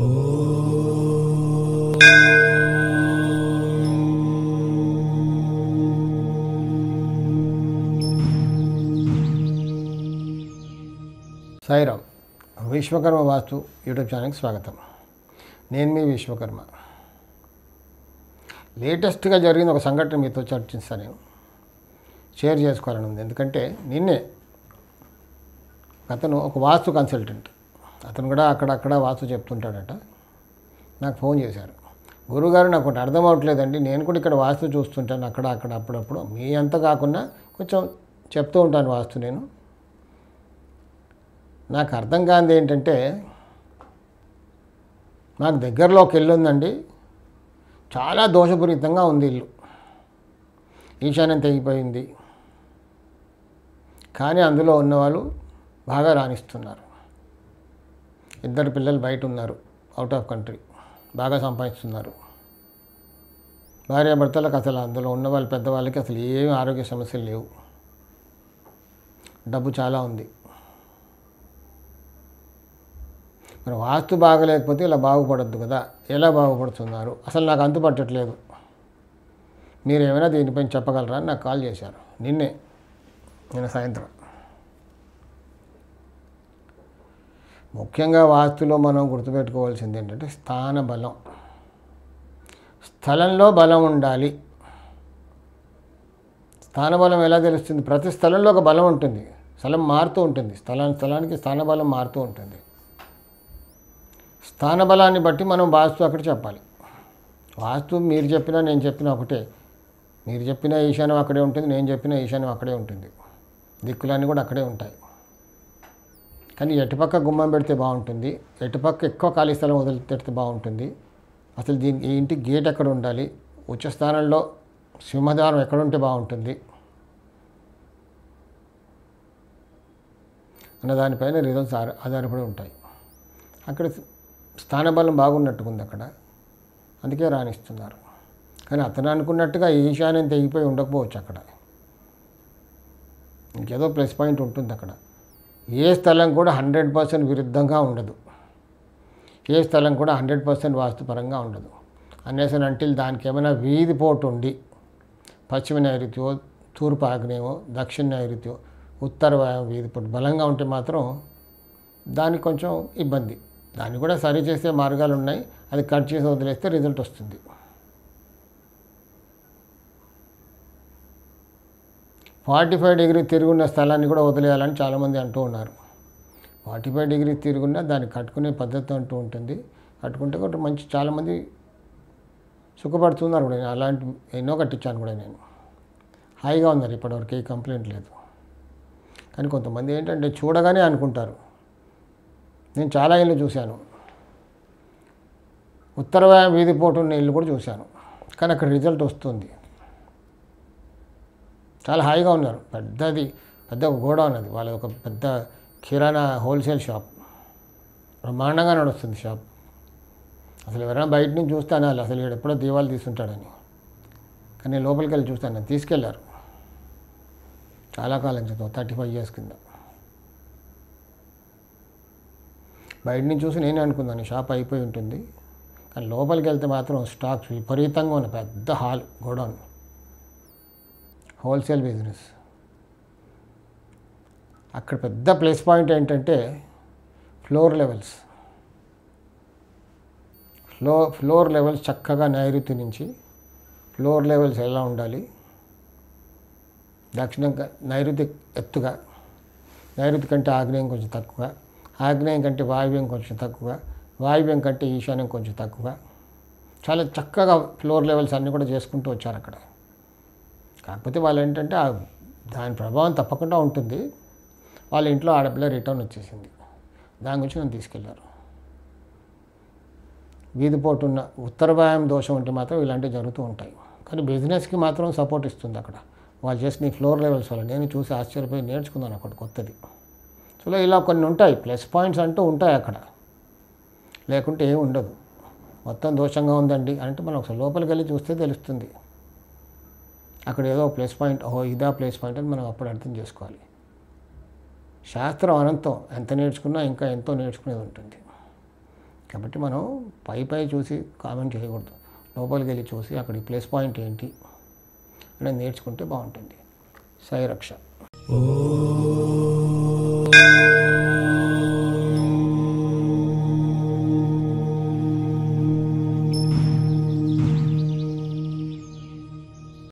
సాయిరామ్. విశ్వకర్మ వాస్తు YouTube ఛానల్కి స్వాగతం. నేను మీ విశ్వకర్మ. లేటెస్ట్గా జరిగిన ఒక సంఘటన మీతో చర్చిస్తాను, నేను షేర్ చేసుకోవాలని ఉంది. ఎందుకంటే నిన్నే అతను ఒక వాస్తు కన్సల్టెంట్, అతను కూడా అక్కడక్కడ వాస్తు చెప్తుంటాడట. నాకు ఫోన్ చేశారు, గురువుగారు నాకు ఒకటి అర్థం అవ్వట్లేదండి, నేను కూడా ఇక్కడ వాస్తు చూస్తుంటాను అక్కడ అప్పుడప్పుడు, మీ అంతా కాకుండా కొంచెం చెప్తూ ఉంటాను వాస్తు. నేను నాకు అర్థం కానిది ఏంటంటే, నాకు దగ్గరలో ఒక ఇల్లు ఉందండి, చాలా దోషపూరితంగా ఉంది ఇల్లు, ఈశాన్యం తెగిపోయింది, కానీ అందులో ఉన్నవాళ్ళు బాగా రాణిస్తున్నారు. 2 పిల్లలు బయట ఉన్నారు, అవుట్ ఆఫ్ కంట్రీ, బాగా సంపాదిస్తున్నారు. భార్యాభర్తలకు అసలు అందులో ఉన్న వాళ్ళు పెద్దవాళ్ళకి అసలు ఏమి ఆరోగ్య సమస్యలు లేవు, డబ్బు చాలా ఉంది. మరి వాస్తు బాగలేకపోతే ఇలా బాగుపడద్దు కదా, ఎలా బాగుపడుతున్నారు అసలు నాకు అంతుపట్టట్లేదు, మీరు ఏమైనా దీనిపైన చెప్పగలరా అని నాకు కాల్ చేశారు నిన్న సాయంత్రం. ముఖ్యంగా వాస్తులో మనం గుర్తుపెట్టుకోవాల్సింది ఏంటంటే స్థాన బలం. స్థలంలో బలం ఉండాలి. స్థాన బలం ఎలా తెలుస్తుంది? ప్రతి స్థలంలో ఒక బలం ఉంటుంది, స్థలం మారుతూ ఉంటుంది, స్థలానికి స్థాన బలం మారుతూ ఉంటుంది. స్థాన బలాన్ని బట్టి మనం వాస్తు అక్కడ చెప్పాలి. వాస్తు మీరు చెప్పినా నేను చెప్పినా ఒకటే, మీరు చెప్పిన ఈశాన్యం అక్కడే ఉంటుంది, నేను చెప్పిన ఈశాన్యం అక్కడే ఉంటుంది, దిక్కులన్నీ కూడా అక్కడే ఉంటాయి. కానీ ఎటుపక్క గుమ్మం పెడితే బాగుంటుంది, ఎటుపక్క ఎక్కువ ఖాళీ స్థలం వదిలిపెడితే బాగుంటుంది, అసలు ఈ ఇంటి గేట్ ఎక్కడ ఉండాలి, ఉచ్చ స్థానంలో సింహద్వారం ఎక్కడ ఉంటే బాగుంటుంది అన్న దానిపైన రిజల్ట్స్ ఆధారపడి ఉంటాయి. అక్కడ స్థానబలం బాగున్నట్టుకుంది అక్కడ, అందుకే రాణిస్తున్నారు. కానీ అతను అనుకున్నట్టుగా ఈశాన్యం తెగిపోయి ఉండకపోవచ్చు, అక్కడ ఇంకేదో ప్లస్ పాయింట్ ఉంటుంది. అక్కడ ఏ స్థలం కూడా 100% విరుద్ధంగా ఉండదు, ఏ స్థలం కూడా 100% వాస్తుపరంగా ఉండదు. అనేసరి అంటిల్ దానికి ఏమైనా వీధి పోటు ఉండి పశ్చిమ నైరుత్యో, తూర్పు ఆగ్నేయమో, దక్షిణ నైరుత్యో, ఉత్తర వీధి పోటు బలంగా ఉంటే మాత్రం దానికి కొంచెం ఇబ్బంది. దాన్ని కూడా సరి చేసే మార్గాలు ఉన్నాయి, అది కట్ చేసి వదిలేస్తే రిజల్ట్ వస్తుంది. (45° తిరుగున్న స్థలాన్ని కూడా వదిలేయాలని చాలామంది అంటూ ఉన్నారు. 45° తిరుగున్న దాన్ని కట్టుకునే పద్ధతి అంటూ ఉంటుంది, కట్టుకుంటే కూడా మంచి చాలామంది సుఖపడుతున్నారు కూడా. నేను అలాంటి ఎన్నో కట్టించాను కూడా, నేను హాయిగా ఉన్నారు, ఇప్పటివరకు ఏ కంప్లైంట్ లేదు. కానీ కొంతమంది ఏంటంటే చూడగానే అనుకుంటారు. నేను చాలా ఇళ్ళు చూశాను, ఉత్తర వీధి పోటు ఉన్న ఇల్లు కూడా చూశాను, కానీ అక్కడ రిజల్ట్ వస్తుంది. చాలా హాయిగా ఉన్నారు. పెద్ద గోడౌన్, అది వాళ్ళ ఒక పెద్ద కిరాణా హోల్సేల్ షాప్, బ్రహ్మాండంగా నడుస్తుంది షాప్. అసలు ఎవరైనా బయట నుంచి చూస్తాను అసలు వీడు ఎప్పుడో దీవాలు తీసుంటాడని, కానీ నేను లోపలికి వెళ్ళి చూస్తాను. నన్ను తీసుకెళ్లారు చాలా కాలం క్రితం, 35 years కింద. బయట నుంచి చూసి నేనే అనుకున్నాను షాప్ అయిపోయి ఉంటుంది, కానీ లోపలికి వెళ్తే మాత్రం స్టాక్స్ విపరీతంగా ఉన్న పెద్ద హాల్, గోడౌన్, హోల్సేల్ బిజినెస్. అక్కడ పెద్ద ప్లస్ పాయింట్ ఏంటంటే ఫ్లోర్ లెవెల్స్. ఫ్లోర్ లెవెల్స్ చక్కగా నైరుతి నుంచి ఫ్లోర్ లెవెల్స్ ఎలా ఉండాలి, దక్షిణం నైరుతి ఎత్తుగా, నైరుతి కంటే ఆగ్నేయం కొంచెం తక్కువ, ఆగ్నేయం కంటే వాయువ్యం కొంచెం తక్కువ, వాయువ్యం కంటే ఈశాన్యం కొంచెం తక్కువ, చాలా చక్కగా ఫ్లోర్ లెవెల్స్ అన్నీ కూడా చేసుకుంటూ వచ్చారు అక్కడ. కాకపోతే వాళ్ళు ఏంటంటే దాని ప్రభావం తప్పకుండా ఉంటుంది. వాళ్ళ ఇంట్లో ఆడపిల్ల రిటర్న్ వచ్చేసింది, దాని గురించి నన్ను తీసుకెళ్లారు. వీధిపోటు ఉన్న ఉత్తర వాయం దోషం ఉంటే మాత్రం ఇలాంటివి జరుగుతూ ఉంటాయి. కానీ బిజినెస్కి మాత్రం సపోర్ట్ ఇస్తుంది అక్కడ వాళ్ళు చేసిన ఈ ఫ్లోర్ లెవెల్స్ వల్ల. నేను చూసి ఆశ్చర్యపోయి నేర్చుకున్నాను ఒకటి కొత్తది. సో ఇలా కొన్ని ఉంటాయి, ప్లస్ పాయింట్స్ అంటూ ఉంటాయి అక్కడ, లేకుంటే ఏమి ఉండదు. మొత్తం దోషంగా ఉందండి అంటే మనం ఒకసారి లోపలికి వెళ్ళి చూస్తే తెలుస్తుంది. అక్కడ ఏదో ప్లస్ పాయింట్, ఇదా ప్లస్ పాయింట్ అని మనం అప్పుడు అర్థం చేసుకోవాలి. శాస్త్రం అనంతం, ఎంత నేర్చుకున్నా ఇంకా ఎంతో నేర్చుకునేది ఉంటుంది. కాబట్టి మనం పై చూసి కామెంట్ చేయకూడదు, లోపలికి వెళ్ళి చూసి అక్కడ ప్లస్ పాయింట్ ఏంటి అనేది నేర్చుకుంటే బాగుంటుంది. సాయి రక్ష.